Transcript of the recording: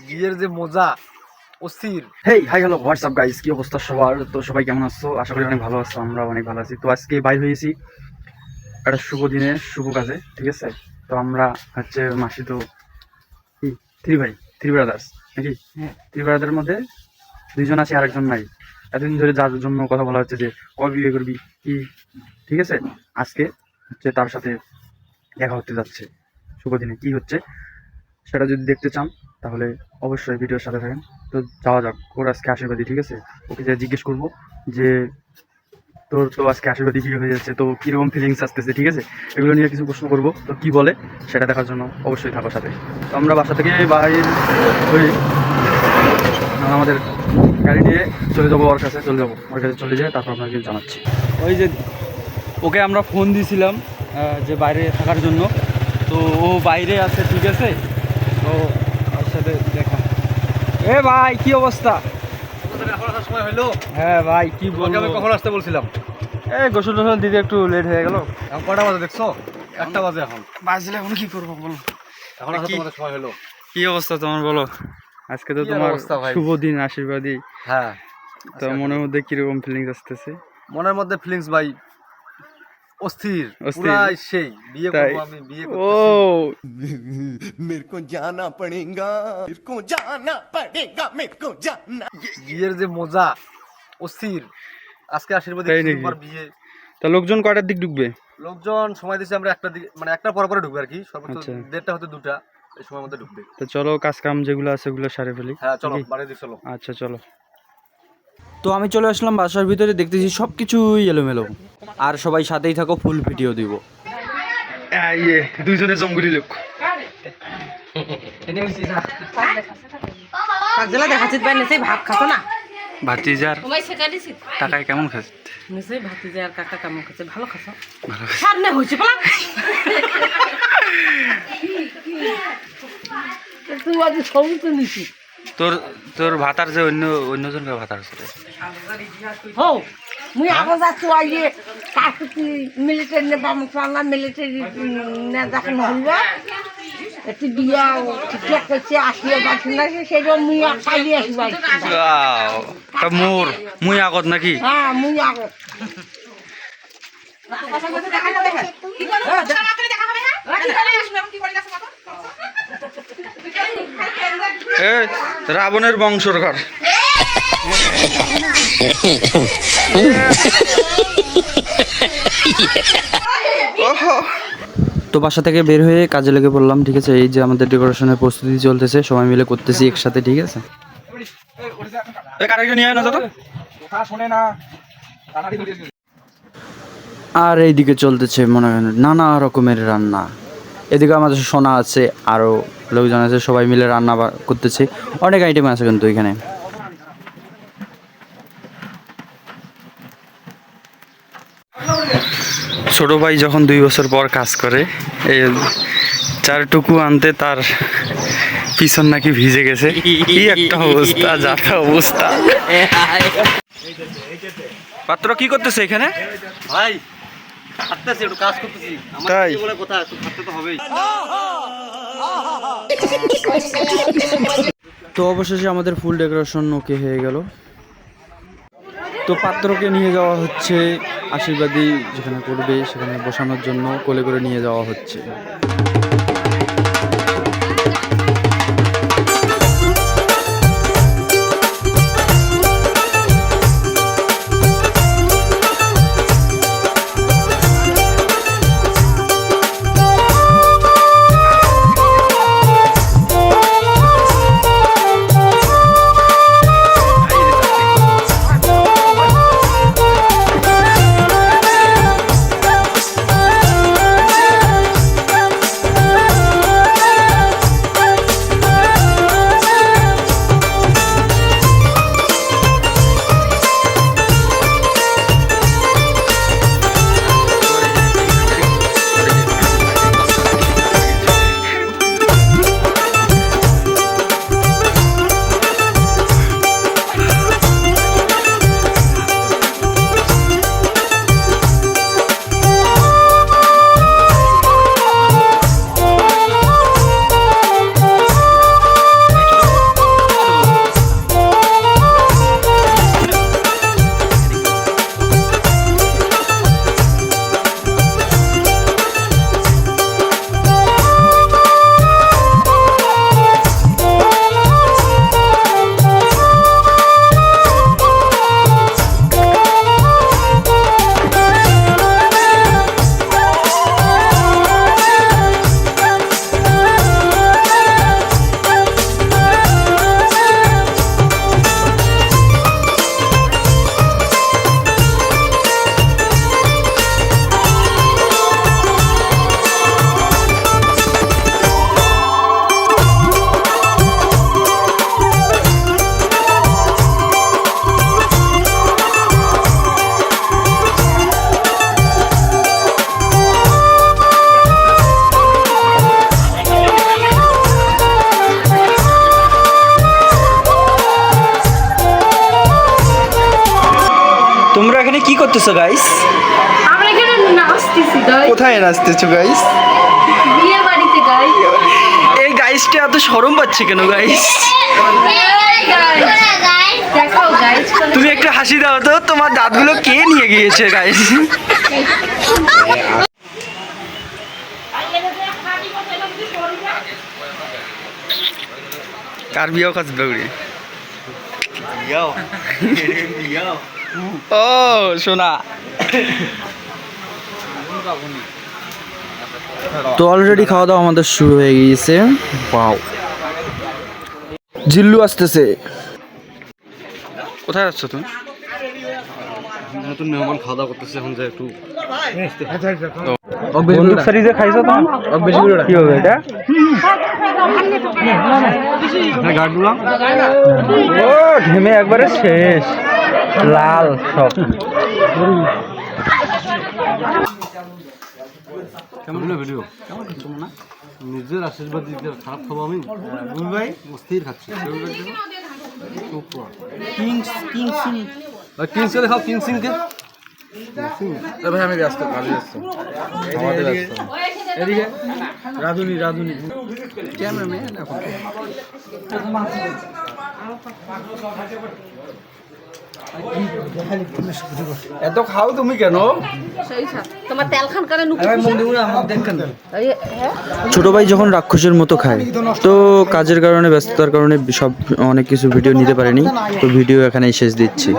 বিয়ের যে মজা অস্থির। Hey hi hello WhatsApp guys, কি অবস্থা সবার? তো সবাই কেমন আছো? আশা করি অনেক ভালো আছো, আমরা অনেক ভালো আছি। তো আজকে বাইর হয়েছি একটা শুভ দিনে শুভ কাজে, ঠিক আছে? তো আমরা হচ্ছে মাসি তো কি থ্রি ব্রাদার্স নাকি? থ্রি ব্রাদারের মধ্যে দুইজন আছে আর একজন নাই। এতদিন ধরে যার জন্য কথা বলা হচ্ছে যে কবে বিয়ে করবি কি, ঠিক আছে? আজকে হচ্ছে তার সাথে দেখা হতে যাচ্ছে। শুভ দিনে কি হচ্ছে সেটা যদি দেখতে চান তাহলে অবশ্যই ভিডিওর সাথে থাকেন। তো যাওয়া যাক, ওর আজকে আশীর্বাদী, ঠিক আছে? ওকে যে জিজ্ঞেস করবো যে তোর তো আজকে আশীর্বাদী বিয়ে হয়ে যাচ্ছে, তো কীরকম ফিলিংস আসতেছে, ঠিক আছে? এগুলো নিয়ে কিছু প্রশ্ন করবো, তো কি বলে সেটা দেখার জন্য অবশ্যই থাকার সাথে। তো আমরা বাসা থেকে বাইরে হয়ে আমাদের গাড়ি নিয়ে চলে যাবো ওর কাছে, চলে যায়, তারপর আপনাকে জানাচ্ছি। ওই যে ওকে আমরা ফোন দিয়েছিলাম যে বাইরে থাকার জন্য, তো ও বাইরে আছে, ঠিক আছে? তো ওর সাথে দেখা। এ ভাই কি অবস্থা? এখন আসার সময় হলো। হ্যাঁ ভাই কি বলবো, আমি কখন আসতে বলছিলাম? এই গোসল টোসল দিতে একটু লেট হয়ে গেল। এখন কটা বাজে দেখছো? 1টা বাজে এখন। বাজলে এখন কি করবো বলো? এখন আসার তোমাদের সময় হলো। কি অবস্থা তোমার বলো? আজকে তো কি তোমার অবস্থা ভাই? শুভ দিন, আশীর্বাদী। হ্যাঁ, তো মনের মধ্যে কিরকম ফিলিংস আসতেছে? মনের মধ্যে ফিলিংস ভাই অস্থির, অস্থির। পুরা সেই বিয়ে তাই? করবো, আমি বিয়ে ও করতেছি। मेरे को जाना पड़ेगा मेरे को जाना पड़ेगा मेरे को जाना। বিয়ের যে মজা অস্থির। আজকে আশীর্বাদী তাই কিছুদিন নাকি? পর বিয়ে। তা লোকজন কয়টার দিক ঢুকবে? লোকজন সময় দিয়েছে আমরা 1টা দিকে, মানে 1টার পরে পরে ঢুকবে আর কি, সর্বোচ্চ আচ্ছা। 1:30 হতে 2টা এই সময়ের মধ্যে ঢুকবে। তো চলো কাজ কাম যেগুলো আছে ওগুলো সারে ফেলি। হ্যাঁ চলো নাকি? বাড়ি দিয়ে চলো। আচ্ছা চলো। তো আমি চলে আসলাম বাসার ভিতরে, দেখতেছি সব কিছুই এলোমেলো, আর সবাই সাথেই থাকো, ফুল ভিডিও দিব। দুইজনে জঙ্গলি লোক। পাকজলা দেখাচ্ছিস ভাই, নিশ্চয়ই ভাত খাতো না। ভাতিজার তোমায় শেখা দিছি টাকায় কেমন খাচ্ছে? নিশ্চয়ই ভাতিজা আর কাকা কেমন খাচ্ছে, ভালো খাচ্ছ? ভালো সামনে হয়েছে বলা তুই আজ সবই তো নিছি। তোর তোর ভাতার যে অন্যজনকে ভাতার আছে হো মুই আগে যাচ্ছি আইয়ে কাকুতি মিলিটারি নে বামসালা মিলিটারি না যখন হইবা একটু দিয়া ঠিক করছে আসিয়া পাচ্ছি না, সেটা মুই খাইয়ে আসবা। তা মোর মুই আগত নাকি? হ্যাঁ মুই আগে এ রাবণের বংশর ঘর। তো বাসা থেকে বের হয়ে কাজে লেগে পড়লাম, ঠিক আছে? এই যে আমাদের ডেকোরেশনের প্রস্তুতি চলতেছে, সবাই মিলে করতেছি একসাথে, ঠিক আছে? আর এইদিকে চলতেছে মনে হয় নানা রকমের রান্না। এদিকে আমাদের সোনা আছে, আরও লোকজন আছে, সবাই মিলে রান্না করতেছে। অনেক আইটেম আছে কিন্তু এখানে। ছোট ভাই যখন 2 বছর পর কাজ করে, এই 4 টুকু আনতে তার পিছন নাকি ভিজে গেছে। কি একটা অবস্থা, যাতা অবস্থা। পাত্র কি করতেছে এখানে? ভাই হাঁটতেছি, একটু কাজ করতেছি। আমার তাই? কি বলে কথা, একটু হাঁটতে তো হবেই। তো অবশেষে আমাদের ফুল ডেকোরেশন ওকে হয়ে গেল। তো পাত্রকে নিয়ে যাওয়া হচ্ছে আশীর্বাদী যেখানে করবে সেখানে বসানোর জন্য, কোলে করে নিয়ে যাওয়া হচ্ছে। করতেছো গাইস? আমরা এখানে নাচতেছি গাইস, কোথায় নাচতেছো গাইস? বিয়ে বাড়িতে গাইস। এই গাইসটা এত শরম পাচ্ছে কেন গাইস? দেখাও গাইস, তুমি একটু হাসি দাও তো, তোমার দাঁতগুলো কে নিয়ে গিয়েছে গাইস? কার বিয়াও কাজ দৌড়ে ও সোনা। তো অলরেডি খাওয়া দাওয়া আমাদের শুরু হয়ে গিয়েছে। ওয়াও, জিল্লু আসতেছে। কোথায় যাচ্ছ তুমি? নতুন মেহমান খাওয়া দাওয়া করতেছে, এখন যে একটু বন্দুক সারিজে খাইছো তো? কি হবে এটা? ও ঘেমে একবারে শেষ, লাল সব। কেমন ভিডিও না? নিজের আশীর্বাদ দিতে খারাপ খাবো আমি ভাই, অস্থির খাচ্ছি। কিংস দেখাও, কিংসিংকে ভাই। আমি ব্যস্ত, কাজে ব্যস্ত, আমাদের ব্যস্ত। এদিকে রাধুনি ক্যামেরাম্যান এখন এত খাও তুমি কেন? তোমার তেল খান করে ছোট ভাই যখন রাক্ষসের মতো খায়, তো কাজের কারণে ব্যস্ততার কারণে সব অনেক কিছু ভিডিও নিতে পারেনি, তো ভিডিও এখানেই শেষ দিচ্ছি।